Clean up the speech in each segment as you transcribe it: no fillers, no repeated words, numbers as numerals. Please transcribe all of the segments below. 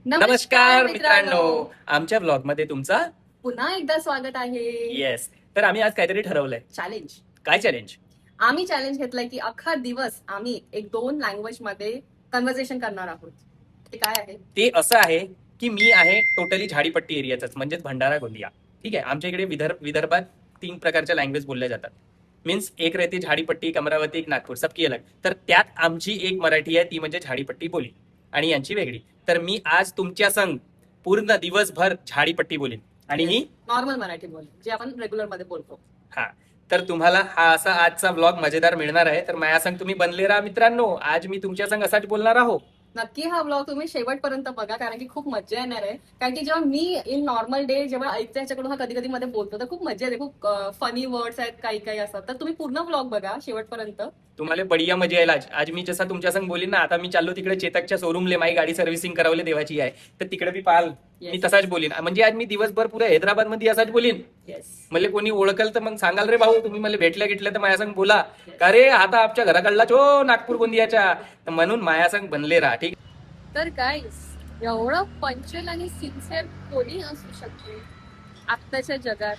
नमस्कार मित्रांनो, आमच्या ब्लॉग मध्ये तुमचा पुन्हा एकदा स्वागत आहे. येस. तर आम्ही आज काहीतरी ठरवलंय. चॅलेंज. काय चॅलेंज? आम्ही चॅलेंज घेतलंय की अख्खा दिवस आम्ही एक दोन लँग्वेज मध्ये कन्व्हर्सेशन करणार आहोत. ते काय आहे? ते असं आहे की मी आहे टोटली झाडीपट्टी एरियाचाच, म्हणजेच भंडारा गोंदिया. ठीक आहे. आमच्या इकडे विदर्भात 3 प्रकारच्या लँग्वेज बोलल्या जातात. मीन्स एक रहती झाडीपट्टी, एक अमरावती, एक नागपूर, सबकी अलग. तर त्यात आमची एक मराठी आहे, ती म्हणजे झाडीपट्टी बोली, आणि यांची वेगळी. तर मी आज तुमच्या संग पूर्ण दिवसभर झाडीपट्टी बोलीन आणि ही नॉर्मल मराठी बोल जे आपण रेग्युलर मध्ये बोलतो. हा. तर तुम्हाला हा असा आजचा ब्लॉग मजेदार मिळणार आहे. तर माझ्या संग तुम्ही बनले राहा मित्रांनो. आज मी तुमच्या संग असाच बोलणार आहो. नक्की हा ब्लॉग तुम्ही शेवटपर्यंत बघा, कारण की खूप मजा येणार आहे. कारण की जेव्हा मी इन नॉर्मल डे जेव्हा ऐकते ह्याच्याकडून हा कधी कधी मध्ये बोलतो तर खूप मजा येते. खूप फनी वर्ड्स आहेत काही काही असतात. तर तुम्ही पूर्ण ब्लॉग बघा शेवटपर्यंत. तुम्हाला बढिया मजा येईल. आज मी जसा तुमच्या संग बोलीन ना, आता मी चाललो तिकडे चेतकच्या शोरूमले, माझी गाडी सर्व्हिसिंग करावले देवाची आहे. तर तिकडे मी पाहाल मी तसाच बोलीन. म्हणजे आज मी दिवसभर पुरे हैदराबाद मध्ये असाच बोलीन. मला कोणी ओळखल तर मग सांगाल रे भाऊ, तुम्ही मला भेटल्या तर माझ्या संग बोला का रे, आता आमच्या घराकडला चो नागपूर गोंदियाच्या. तर म्हणून माझ्या संग बनले राहा. ठीक. तर गाईस, एवढं पंचल आणि सिन्सिअर कोणी असू शकते आत्ताच्या जगात?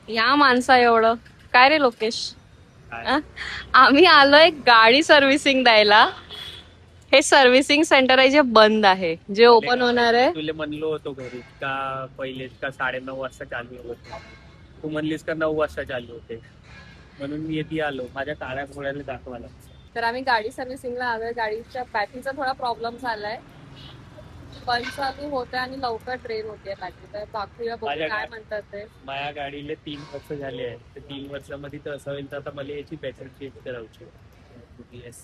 या माणसा एवढं काय रे लोकेश? आम्ही आलोय गाडी सर्व्हिसिंग द्यायला. हे सर्व्हिसिंग सेंटर आहे जे बंद आहे, जे ओपन होणार आहे. तुला म्हणलो होतो घरी का पहिले का 9:30 वाजता चालू होते, तू म्हणलीस का 9 वाजता चालू होते, म्हणून मी येथे आलो माझ्या काळ्या घोड्याला दाखवायला. तर आम्ही गाडी सर्व्हिसिंगला आलोय. गाडीच्या बॅटरीचा थोडा प्रॉब्लेम झालाय, पण चालू होते आणि लवकर ट्रेन होते बॅटरी. तर दाखवूया बघू काय म्हणतात ते. माझ्या गाडीला 3 वर्ष झाले आहे. तर 3 वर्षामध्ये तर असं होईल तर आता मला याची बॅटरी चेंज करायची. येस.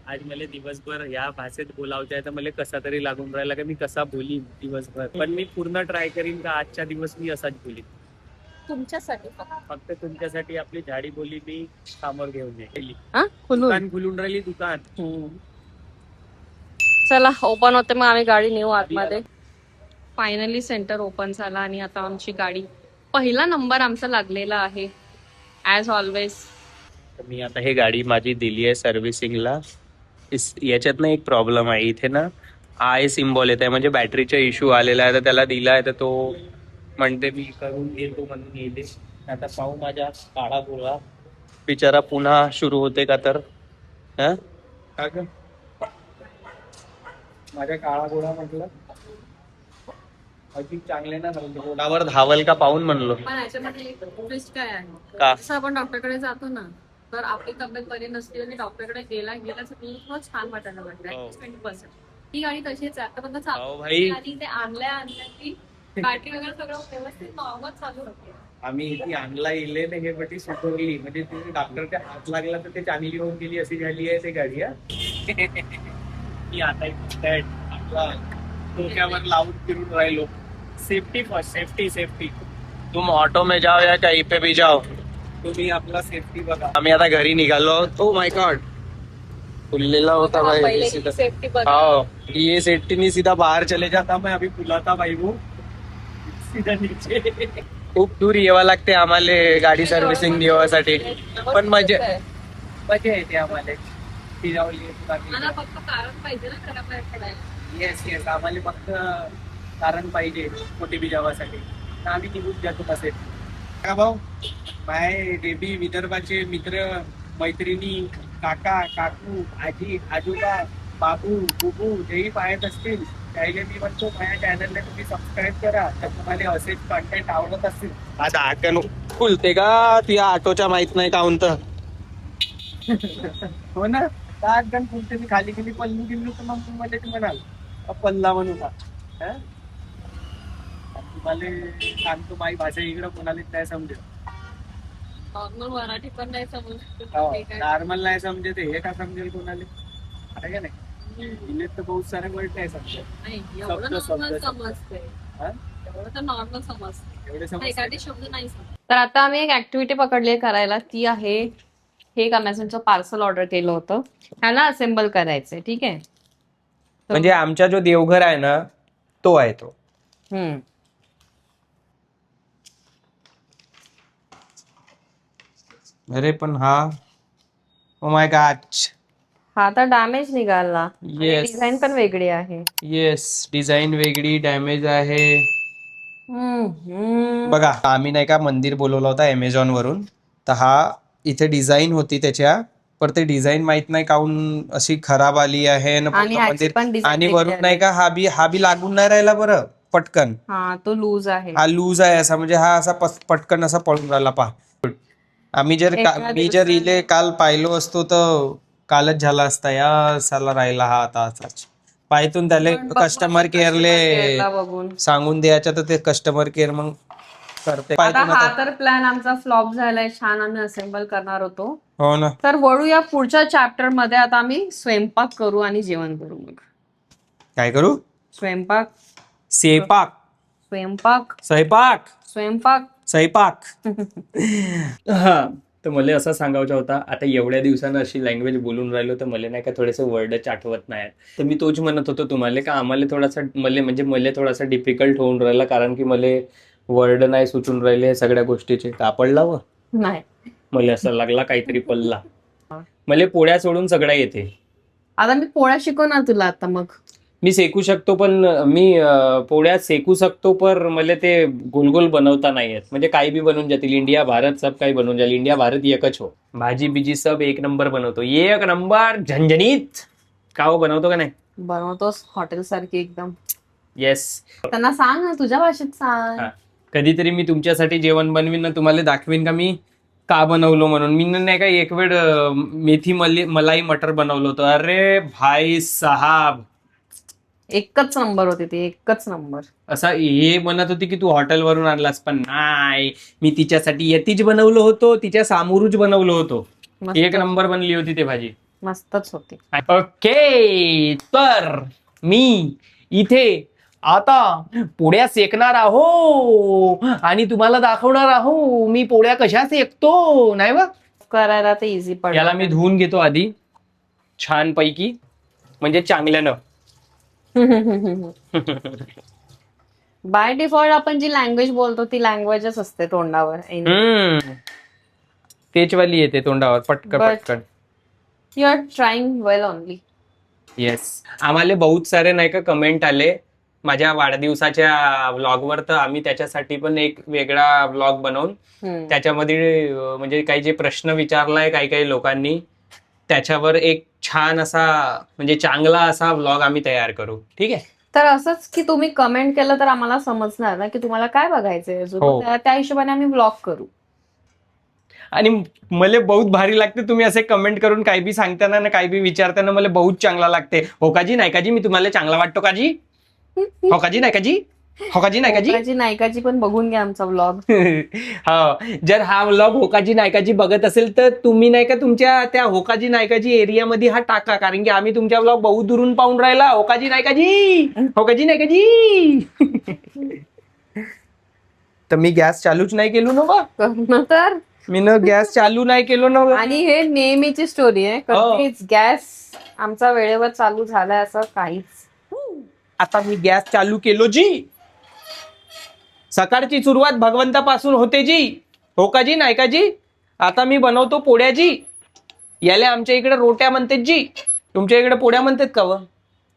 आज मला दिवसभर या भाषेत बोलावते आहे, तर मला कसा तरी लागून राहिला का मी कसा बोलीन दिवसभर. पण मी पूर्ण ट्राय करीन का आजच्या दिवस मी असाच बोलीन. तुमच्यासाठी फक्त तुमच्यासाठी आपली झाडी बोली मी समोर घेऊन येईल. दुकान खुलून राहिली दुकान. चला ओपन होते, मग आम्ही गाडी नेऊ आतमध्ये. फायनली सेंटर ओपन झाला आणि आता आमची गाडी पहिला नंबर आमचा लागलेला आहे ऍज ऑलवेज. मी आता हे गाडी माझी दिली आहे सर्व्हिसिंगला. याच्यात ना एक प्रॉब्लेम आहे इथे ना, आय सिम्बॉल येत आहे, म्हणजे बॅटरीचा इश्यू आलेला आहे. तर त्याला दिलाय तर तो म्हणते मी करून येतो म्हणून येते. आता पाहू माझ्या काळा गोळा बिचारा पुन्हा सुरू होते का. तर माझ्या काळा गोळा म्हटलं अधिक चांगले ना रोडावर धावल का पाहून म्हणलो. पण याच्यामध्ये एक ट्विस्ट काय आहे का? जसं आपण डॉक्टरकडे जातो ना, तर आपली तब्येत बरी नसते आणि डॉक्टरकडे गेलाच थोडं छान वाटायला लागतं. 20% ही गाडी तशीच आहे. आता फक्त आणि ते आणल्या की बॅटरी वगैरे सगळं व्यवस्थित नॉर्मल चालू होते. आम्ही इथे आणला इले ना, हे बटी सुटवली म्हणजे तुम्ही डॉक्टरच्या हात लागला तर ते चांगली होऊन गेली अशी झाली आहे ते गाडी. आता आपला डोक्यावर लावून फिरून राहिलो. Safety first, safety. तुम ऑटो में जाओ या कहीं पे भी जाओ, तुम्ही आपला सेफ्टी बघा. आम्ही आता घरी निघालो. ओ माय गॉड, खुललेला होता भाई. सेफ्टी ये सेफ्टी नहीं, सीधा बाहर चले जाता. मैं अभी बुलाता भाई वो सीधा नीचे. खूप दूर यावं लागते आम्हाला गाडी सर्व्हिसिंग देवासाठी, पण मजा येते आम्हाला. मला फक्त कारण पाहिजे ना घराबाहेर पडायला. येस आम्हाला फक्त कारण पाहिजे मोठी बिजावासाठी, तर आम्ही निघून जातो कसे. का भाऊ, माय बेबी विदर्भाचे मित्र मैत्रिणी, काका काकू, आजी आजोबा, बाबू बुबू जेही पाहत असतील त्याला मी म्हणतो माझ्या चॅनलला तुम्ही सबस्क्राईब करा. तर तुम्हाला असेच कंटेंट आवडत असतील. आता आटन खुलते का तुझ्या ऑटोच्या माहित नाही काऊन तर. हो ना, का गण खुलते. मी खाली गेली पल्लू गेली तर मग तुम्हाला ते म्हणाल पल्ला म्हणून का. तुम्हाला सांगतो माझी भाषा इकडं कोणाला नाही समजेल. नॉर्मल मराठी पण नाही समजत. नॉर्मल नाही समजत, हे का समजेल कोणाला. आहे का नाही. इंग्लिश तर बहुत सारे वर्ड नाही समजत. एवढं समजते. एवढं तर नॉर्मल समजते, एखादी शब्द नाही समजत. तर आता आम्ही एक ऍक्टिव्हिटी पकडली करायला. ती आहे, हे एक अमेझॉनचं पार्सल ऑर्डर केलं होतं, ह्याला असेंबल करायचंय. ठीक आहे, म्हणजे आमचा जो देवघर आहे ना तो आहे तो. अरे पण हा, ओ माय गॉड, हा तर डॅमेज निघाला. येस डिझाईन पण वेगळी आहे. येस, डिझाईन वेगळी, डॅमेज आहे. हम्म. बघा, आम्ही नाही का मंदिर बोलवला होता अमेझॉन वरून, तर हा इथे डिझाईन होती त्याच्या, पर ते डिझाईन माहित नाही काहून अशी खराब आली आहे ना आणि पूर्ण ह्याची मंदिर. पण डिझाईन आणि वेगळी वरून नाही आली. का हा बी लागून नाही राहिला बरं पटकन. हा तो लूज आहे. हा लूज आहे असा, म्हणजे हा असा पटकन असा पळून राहिला पहा. मी एका जर दिवसात इले काल पाहिलो असतो तर कालच झाला असता. या साला राहिला हा आता असाच. पायतून त्याले पण बघ कस्टमर customer care केअरले ला बघून. सांगून द्यायचं, तर ते कस्टमर केअर मग करते. आता पायतून हा आता. तर प्लॅन आमचा फ्लॉप झालाय. छान आम्ही असेंबल करणार होतो. हो ना. तर वळूया पुढच्या चॅप्टर मध्ये. आता आम्ही स्वयंपाक करू आणि जेवण करू. मग काय करू? स्वयंपाक स्वयंपाक स्वयंपाक स्वयंपाक स्वयंपाक स्वयंपाक. हा, तर मला असं सांगायचं होता, आता एवढ्या दिवसानं अशी लँग्वेज बोलून राहिलो तर मला नाही का थोडेसे वर्डच आठवत नाही. तर मी तोच म्हणत होतो तुम्हाला का आम्हाला थोडासा मला थोडासा डिफिकल्ट होऊन राहिला, कारण की मला वर्ड नाही सुचून राहिले सगळ्या गोष्टीचे. कापड व नाही. मला असं लागला काहीतरी पल्ला. मला पोळ्या सोडून सगळं येते. आता मी पोळ्या शिकवणार तुला आता. मग मी सेकू शकतो, पण मी पोळ्या सेकू शकतो, पर मला ते गोल गोल बनवता नाही येत. म्हणजे काही बी बनून जातील. इंडिया भारत सब काही बनून जाईल. इंडिया भारत एकच हो. भाजी बिजी सब एक नंबर बनवतो. एक नंबर झणझणीत. का हो, बनवतो का नाही? बनवतोस हॉटेल सारखी एकदम. येस. त्यांना सांग ना, तुझ्या भाषेत सांग. कधीतरी मी तुमच्यासाठी जेवण बनवीन ना, तुम्हाला दाखवीन का मी का बनवलो म्हणून. मी नाही का एक वेळ मेथी मलाई मटर बनवलं होतं. अरे भाई साहब, एकच नंबर होती ती. एकच नंबर. असा हे म्हणत होती की तू हॉटेलवरून आणलास, पण नाही, मी तिच्यासाठी यतीच बनवलं होतो, तिच्या सामोरूच बनवलं होतो. मस्त. एक नंबर बनली होती ते भाजी. मस्तच होती. ओके, तर मी इथे आता पोळ्या सेकणार आहो आणि तुम्हाला दाखवणार आहो मी पोळ्या कशा सेकतो. नाही बघ, करायला तर इझी पडेल. याला मी धुवून घेतो आधी छान पैकी, म्हणजे चांगल्यानं. बाय डिफॉल्ट आपण जी लँग्वेज बोलतो ती लँग्वेजच असते तोंडावर. तेच वाली येते तोंडावर पटकन But- पटकन. You are trying well only. Yes. आम्हाला बहुत सारे नाही का कमेंट आले माझ्या वाढदिवसाच्या व्लॉगवर, तर आम्ही त्याच्यासाठी पण एक वेगळा व्लॉग बनवून त्याच्यामध्ये म्हणजे काही जे प्रश्न विचारलाय काही लोकांनी, त्याच्यावर एक छान असा म्हणजे चांगला असा व्लॉग आम्ही तयार करू. ठीक आहे. तर असंच की तुम्ही कमेंट केलं तर आम्हाला समजणार ना की तुम्हाला काय बघायचंय. हो. त्या हिशोबाने आम्ही व्लॉग करू. आणि मला बहुत भारी लागते तुम्ही असे कमेंट करून काही बी सांगताना ना काही बी विचारताना. मला बहुत चांगला लागते. हो काजी नाही काजी, मी तुम्हाला चांगला वाटतो काजी? हो काजी नाही काजी? हो काजी नाही काजी? नायकाची पण बघून घ्या आमचा व्लॉग. हो, जर हा व्लॉग होकाजी नायकाजी बघत असेल तर तुम्ही नाही का तुमच्या त्या होकाजी नायकाजी एरियामध्ये हा टाका, कारण की आम्ही तुमच्या व्लॉग बहुत दुरून पाहून राहिला. होकाजी नायकाजी, होकाजी नायकाजी. तर मी गॅस चालूच नाही केलो ना बा. तर मी न गॅस चालू नाही केलो ना. आणि हे नेहमीची स्टोरी आहे. कधीच गॅस आमचा वेळेवर चालू झालाय असं काहीच. आता मी गॅस चालू केलो जी. सकाळची सुरुवात भगवंतापासून होते जी. हो का जी नाही का जी? आता मी बनवतो पोळ्या जी. याला आमच्या इकडे रोट्या म्हणतात जी. तुमच्या इकडे पोळ्या म्हणतात का व?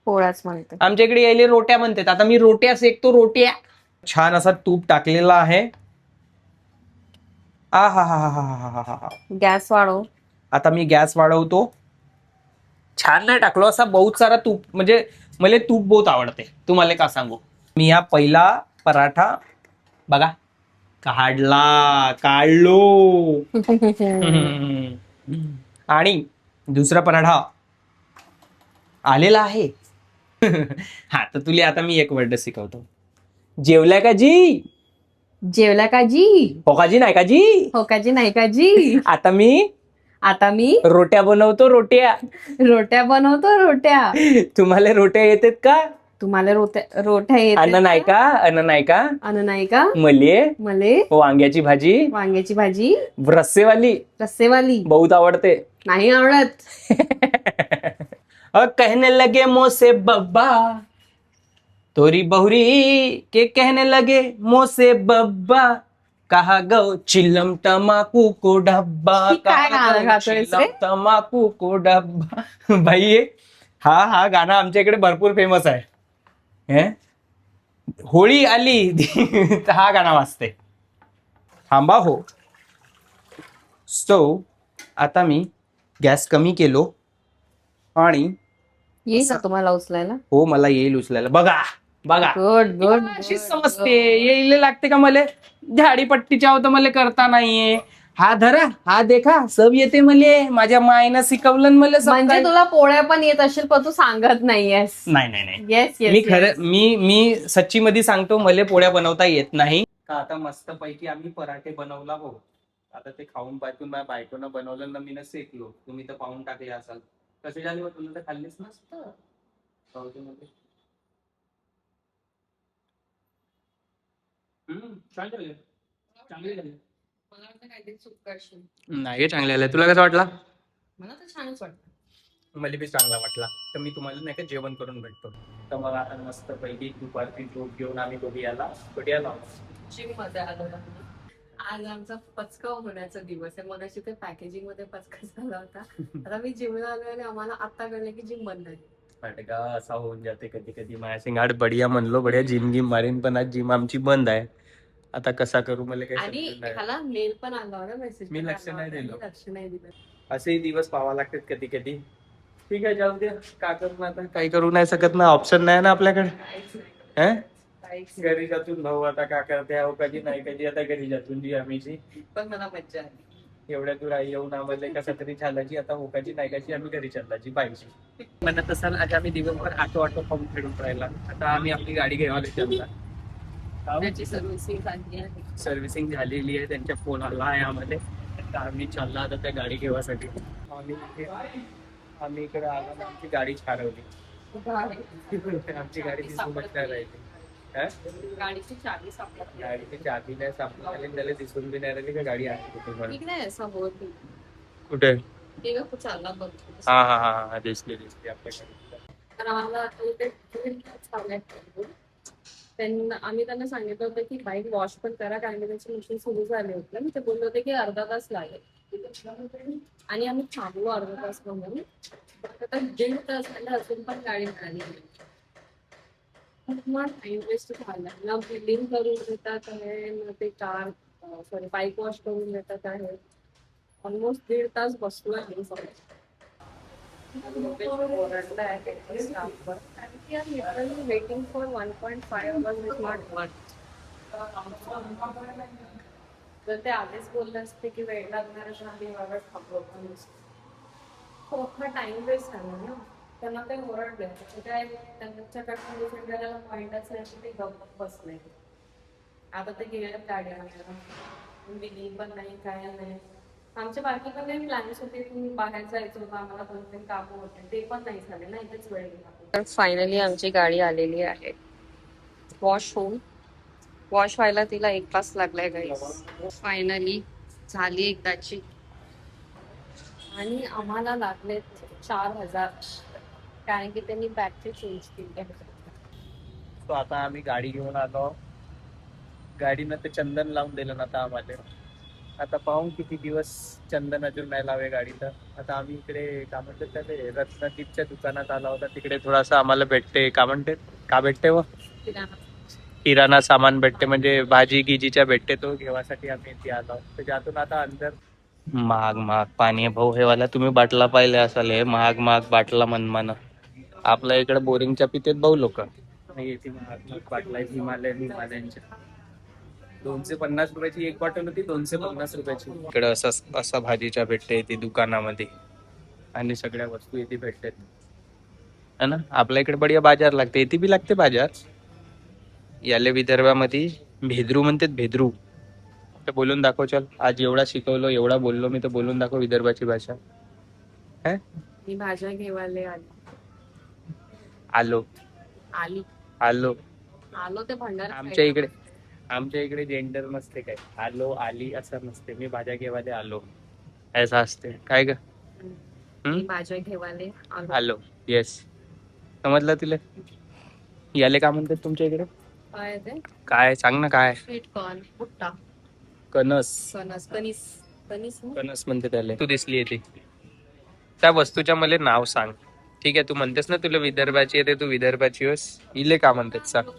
पोळ्याच म्हणते. आमच्या इकडे यायले रोट्या म्हणतात. आता मी रोट्या सेकतो, रोट्या. छान असा तूप टाकलेला आहे. आ हा हा हा हा हा हा. गॅस वाढव. आता मी गॅस वाढवतो. छान नाही टाकलो, असा बहुत सारा तूप, म्हणजे मला तूप बहुत आवडते. तुम्हाला का सांगू. मी या पहिला पराठा बघा काढलो. आणि दुसरा पराठा आलेला आहे. हा, तर तुला आता मी एक वर्ड शिकवतो. जेवल्या का जी? जेवल्या का जी? हो का जी नाही का जी? हो का जी नाही का जी? आता मी रोट्या बनवतो, रोट्या. रोट्या बनवतो, रोट्या. तुम्हाला रोट्या येतात का? तुम्हाला रोट्या येतात? अन्न नाही का? अन्न नाही का? अन्न नाही का? मले वांग्याची भाजी. वांग्याची भाजी. रस्सेवाली बहुत आवडते. नाही आवडत. कहने लगे मोसे बब्बा, तोरी बहुरी के कहने लगे मोसे बब्बा, कहा गो चिल्लम तमाकू को डब्बा, ही काय कहा गाणं गो गातोयस रे? चिल्लम तमाकू को डब्बा. भाई हा गाणं आमच्या इकडे भरपूर फेमस आहे. हे? होळी आली तर हा गाणं वाजते. थांबा हो. सो आता मी गॅस कमी केलो आणि येईल का तुम्हाला उचलायला? हो मला येईल उचलायला. बघा बघा गुड गुड अशीच समजते. येईल लागते का मला झाडीपट्टीच्या होतं मला करता नाहीये. हा धरा हा देखा सब येते मले. माझ्या मायनं शिकवलं मला सब म्हणजे काय. तुला पोळ्या पण येत असेल पण तू सांगत नाहीयेस. नाही नाही नाही येस येस मी खरं मी सच्ची मध्ये सांगतो मला पोळ्या बनवता येत नाही. का आता मस्त पैकी आम्ही पराठे बनवला हो. आता ते खाऊन पाहून माझ्या बायकोनं बनवलं ना मी शेकलो. तुम्ही तर पाहून टाकले असाल. कसे झाले हो तुम्ही तर खाल्लेच नसतं. छान झाले. चांगले झाले. मला वाटतं काहीतरी चूक करशील. नाही चांगले आले. तुला कसं वाटला? मला तर छानच वाटतं. मला बी चांगला वाटला. तर मी तुम्हाला नाही का जेवण करून भेटतो. तर मग आता मस्त पैकी दुपारची झोप घेऊन आम्ही दोघी आला जिम मध्ये आलो ना. आज आमचा पचका होण्याचा दिवस आहे. मग अशी ते पॅकेजिंग मध्ये पचका झाला होता. आता मी जिमला आलो आणि आम्हाला आता कळलं की जिम बंद आहे. फाटका असा होऊन जाते कधी कधी. माझ्या सिंगाड बढिया म्हणलो बढिया जिम गिम मारीन पण आज जिम आमची बंद आहे. आता कसा करू मला काही आणि समजत नाही. ह्याला मेल पण आला होता मेसेज. मी लक्ष नाही दिलं. लक्ष नाही दिलं. असेही दिवस पाहावा लागतात कधी कधी. ठीक आहे जाऊ द्या. काय करू आता काही करू नाही शकत ना. ऑप्शन नाही ना आपल्याकडे. काहीच नाही. हे काहीच घरी जातून भाऊ आता काय करते हो कधी नाही कधी आता घरी जातून जी आम्ही पण मला मज्जा आली. एवढ्या दूर आई येऊन आम्हाला कसा तरी झालाची आता होकाची नायकाची आम्ही घरी चाललाची पाहिजे. म्हणत असाल आज आम्ही दिवसभर ऑटो खाऊन फिरून राहिला. आता आम्ही आपली गाडी घेवायला चालला. त्याची सर्व्हिसिंग झाली आहे. सर्व्हिसिंग झालेली आहे. त्यांच्या फोन आला आहे आम्हाला. तर आम्ही चालला आता त्या गाडी घेवासाठी. आम्ही इकडे आलो ना आमची गाडी छारवली. आमची गाडी दिसून नाही राहिली. गाडीची चाबी सापडली. गाडीची चाबी नाही सापडली. त्याला दिसून बी नाही राहिली का गाडी आहे कुठे म्हणून. ठीक नाही असं होत. कुठे ते का चालला बघ. हा हा हा हा दिसली आपल्याकडे. तर आम्हाला इथे आम्ही त्यांना सांगितलं होतं की बाईक वॉश पण करा कारण की त्याची मशीन सुरू झाली होती. मी ते बोलले होते की अर्धा तास लागेल आणि आम्ही थांबलो अर्धा तास म्हणून. आता 1.5 तास झाला अजून पण गाडी मिळाली. मग टाइम वेस्ट झाला ना. बिलिंग करून देतात आहे ना ते कार सॉरी बाईक वॉश करून देतात आहे. ऑलमोस्ट 1.5 तास बसलो आहे सगळं. ओरडला आहे स्टाफवर. Waiting for 1.5 hours is not much. जर ते आधीच बोलले असते की वेळ लागणार तर आम्ही एवढं थांबलो पण नसतो. खूप टाइम वेस्ट झाला ना. त्यांना ते ओरडले काय त्यांच्याकडे डिफेंड करायला पॉईंटच नाही की ते गप्प बसले. आता ते गेल्या गाडी आणायला बिलिंग पण नाही काय नाही. आमच्या बाकी पण काही प्लॅन्स होते की बाहेर जायचं होतं आम्हाला. 2-3 कामं होते ते पण नाही झाले ना. इथेच वेळ गेला. तर फायनली आमची गाडी आलेली आहे वॉश होऊन. वॉश व्हायला तिला 1 तास लागलाय गाईस. फायनली झाली एकदाची. आणि आम्हाला लागले 4,000 कारण की त्यांनी बॅटरी चेंज केली आहे. तो आता आम्ही गाडी घेऊन आलो. गाडीनं ते चंदन लावून दिलं ना आता आम्हाला. आता पाहून किती दिवस चंदन अजून नाही लावे गाडीचं. आता आम्ही इकडे काय म्हणतात ते रत्नदीपच्या दुकानात आला होता. तिकडे थोडासा आम्हाला भेटते का म्हणते का भेटते व किराणा सामान भेटते म्हणजे भाजी गिजीच्या भेटते. तो घेवासाठी आम्ही इथे आलो. त्याच्यातून आता अंदर महाग महाग पाणी आहे भाऊ. हे वाला तुम्ही बाटला पाहिले असाल. हे महाग महाग बाटला मनमान. आपल्या इकडे बोरिंगच्या पितेत भाऊ लोक. महाग बाटला आहे हिमालयांच्या. 250 रुपयाची एक बॉटल होती. 250 रुपयाची. इकडे असा भाजीच्या भेटते येते दुकानामध्ये आणि सगळ्या वस्तू येथे भेटतात है ना. आपल्या इकडे बढिया बाजार लागते. येथे बी लागते बाजार. याले विदर्भामध्ये भेद्रू म्हणतात. भेद्रू तर बोलून दाखव. चल आज एवढा शिकवलो एवढा बोललो मी तर बोलून दाखव विदर्भाची भाषा. है मी भाज्या घेवाले आलो आली आलो. आलो ते भंडारा. आमच्या इकडे जेंडर नसते काय. आलो आली असं नसते. मी भाज्या घेवाले आलो ऐसा असते काय ग. मी भाज्या घेवाले आलो. येस समजलं तुला. याले काय म्हणतात तुमच्या इकडे. काय ते काय सांग ना काय. स्वीट कॉर्न भुट्टा. कणस कणीस कणीस ना? कणस म्हणते त्याला. तू दिसली येते त्या वस्तूच्या मला नाव सांग. ठीक आहे, तू म्हणतेस ना तुला विदर्भाची येते, तू विदर्भाची होस. इले का म्हणतात सांग.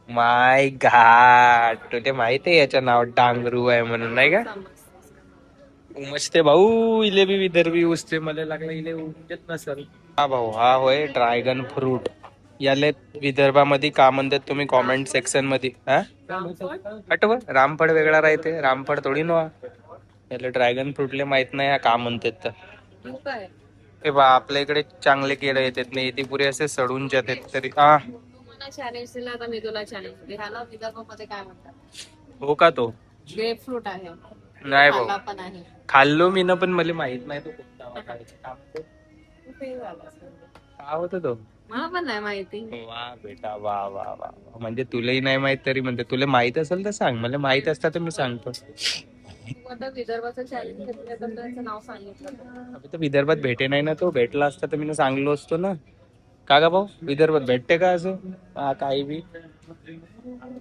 माय घाट, तुला माहिती आहे याचं नाव डांगरू आहे म्हणून, नाही का? उमजते भाऊ, इले बी विदर्भी उचते, मला लागलं इले उमजत नसल. हा भाऊ, हा होय ड्रॅगन फ्रूट. याले विदर्भामध्ये का म्हणतात तुम्ही कॉमेंट सेक्शन मध्ये. हा आठव, रामफळ वेगळा राहते, रामफळ थोडी नवा. याला ड्रॅगन फ्रूटले माहित नाही हा का म्हणतात तर. तू काय हे बा आपल्या इकडे चांगले केळं येतात नाही, ते पुरे असे सडून जातात तरी. हा तू मला चॅलेंज दिला, आता मी तुला चॅलेंज दिले. ह्याला विदर्भामध्ये काय म्हणतात? हो का तो ग्रेप फ्रूट आहे. नाही खाल्ला भाऊ, पण आहे. खाल्लो मी ना, पण मला माहित नाही तो कोणता होता. तू fail झालास. का होता तो. मला पण नाही माहिती. वा बेटा, वा वा वा वा. म्हणजे तुलाही नाही माहित तरी म्हणते. तुला माहित असेल तर सांग, मला माहित असता तर मी सांगतो. तू आता विदर्भाचं चॅलेंज घेतलं तर त्याचं नाव सांगितलं तर. अबे तर विदर्भात भेटे नाही ना तो. भेटला असता तर मी सांगलो असतो ना. का गा भाऊ, विदर्भात भेटते का असं? हा काही बी.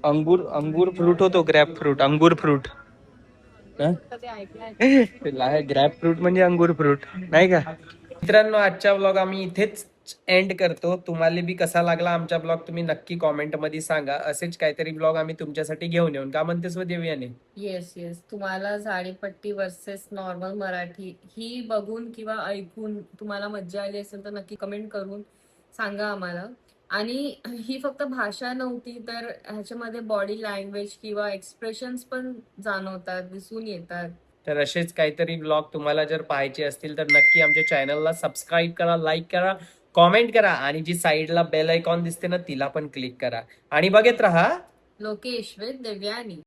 अंगूर अंगूर फ्रूट होतो, ग्रॅप फ्रूट, अंगूर फ्रूट. कधी ऐकलंय? ग्रॅप फ्रूट म्हणजे अंगूर फ्रूट, नाही का? मित्रांनो, आजचा व्लॉग आम्ही इथेच एंड करतो. तुम्हाला बी कसा लागला आमचा ब्लॉग तुम्ही नक्की कॉमेंट मध्ये सांगा. असेच काहीतरी ब्लॉग आम्ही तुमच्यासाठी घेऊन येऊन. का म्हणतेस देवयाने? येस येस, तुम्हाला झाडीपट्टी वर्सेस नॉर्मल मराठी ही बघून किंवा ऐकून तुम्हाला मज्जा आली असेल तर नक्की कमेंट करून सांगा आम्हाला. आणि ही फक्त भाषा नव्हती, तर ह्याच्यामध्ये बॉडी लँग्वेज किंवा एक्सप्रेशन्स पण जाणवतात, दिसून येतात. तर असेच काहीतरी ब्लॉग तुम्हाला जर पाहायचे असतील तर नक्की आमच्या चॅनलला सबस्क्राईब करा, लाईक करा, कॉमेंट करा आणि जी साईडला बेल आयकॉन दिसते ना तिला पण क्लिक करा आणि बघत राहा लोकेश विथ देवयानी.